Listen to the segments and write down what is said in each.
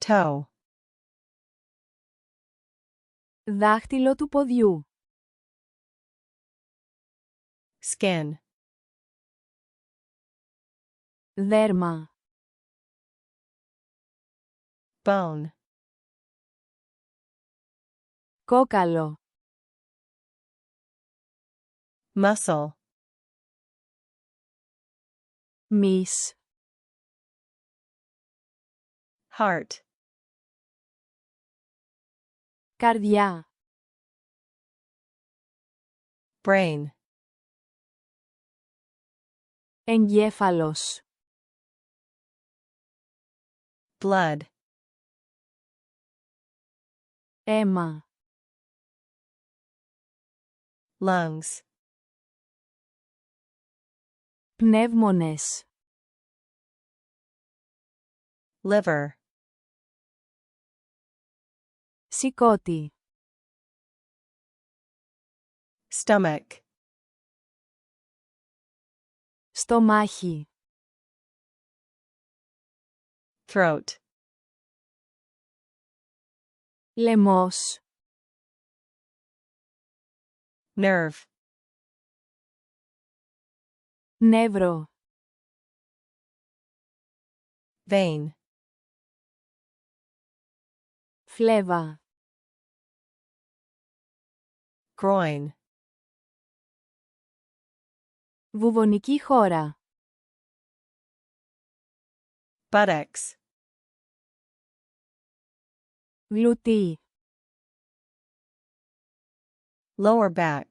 toe, Δάχτυλο του ποδιού. skin, Δέρμα. bone, Κόκαλο. muscle, Μυς. heart, Καρδιά. brain, Εγκέφαλος. blood, Αίμα. lungs, Πνεύμονες. liver, Σηκώτη. stomach, Στομάχι. throat, Λαιμός. nerve, Νεύρο. vein, Φλέβα. groin, Βουβονική χώρα. buttocks, Γλουτί. lower back,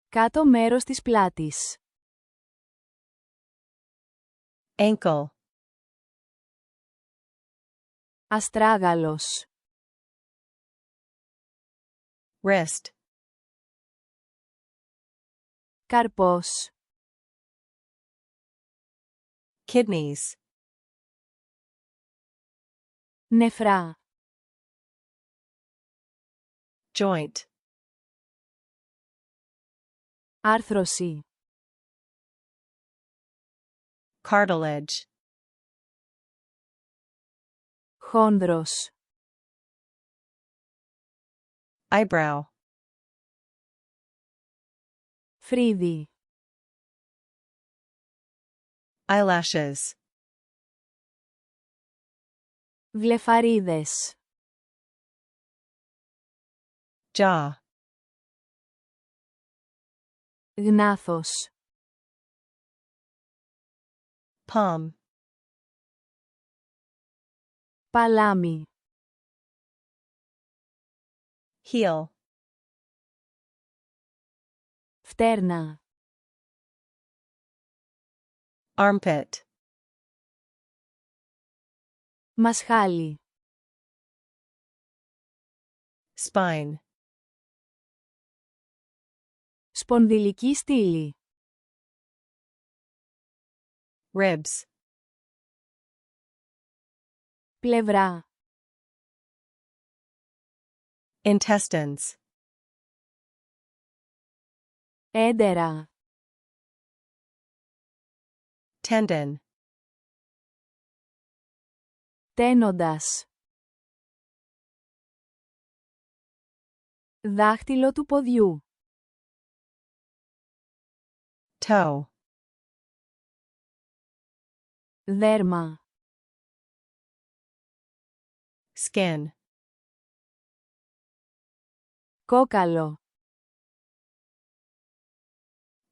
Κάτω μέρος της πλάτης. ankle, Αστράγαλος. wrist, Καρπός. kidneys, Νεφρά. joint, Άρθρωση. cartilage, Χόνδρος. eyebrow, Φρύδι. eyelashes, Βλεφαρίδες. jaw, Γνάθος. palm, Παλάμη. heel, Φτέρνα. armpit, Μασχάλι. spine, Σπονδυλική στήλη. ribs, Πλευρά. intestines, Έντερα. tendon, Τένοντας. Δάχτυλο του ποδιού. toe, Δέρμα. skin, Κόκαλο.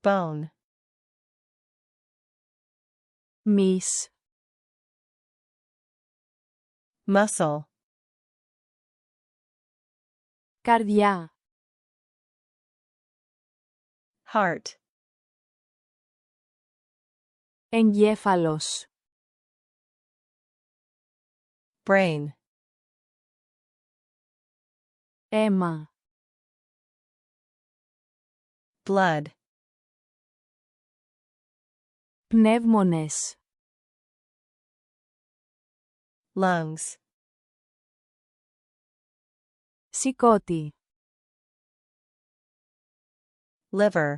bone, Μυς. muscle, Καρδιά. heart, Εγκέφαλος. brain, Αίμα. blood, Πνεύμονες. lungs, Σηκώτη. liver,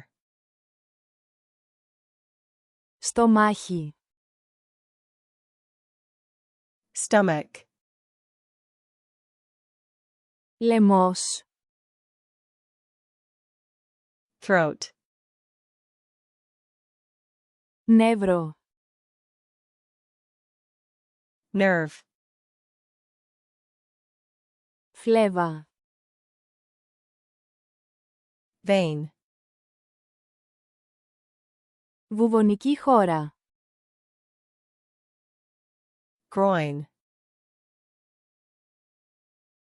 Στομάχι. Stomach. λαιμός, Throat. νεύρο, Nerve. φλέβα, Vein. βουβονική χώρα, Groin.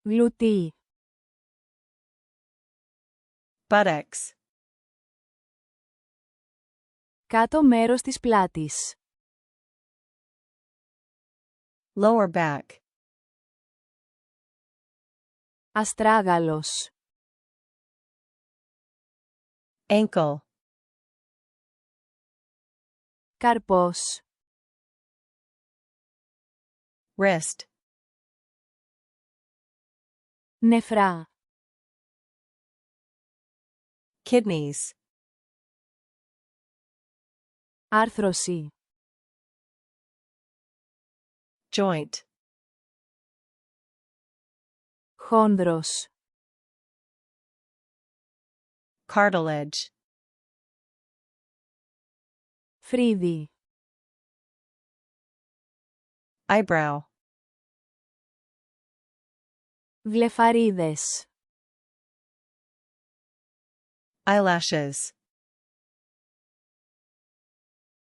γλουτί, Buttocks. κάτω μέρος της πλάτης, Lower back. αστράγαλος, Ankle. καρπός, Wrist. νεφρά, Kidneys. άρθρωση, Joint. χόνδρος, Cartilage. φρύδι, Eyebrow. βλεφαρίδες, Eyelashes.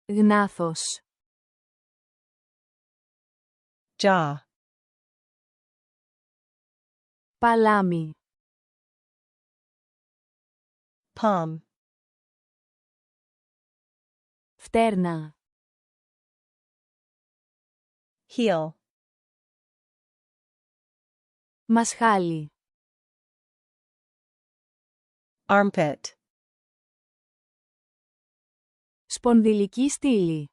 γνάθος, Jaw. παλάμη, Palm. φτέρνα, Heel. μασχάλι, Armpit. σπονδυλική στήλη,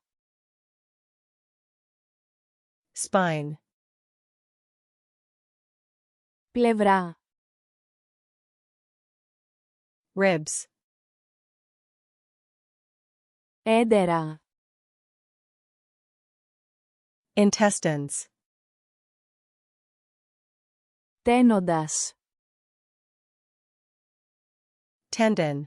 Spine. πλευρά, Ribs. έντερα, Intestines. τένοντας, Tendon.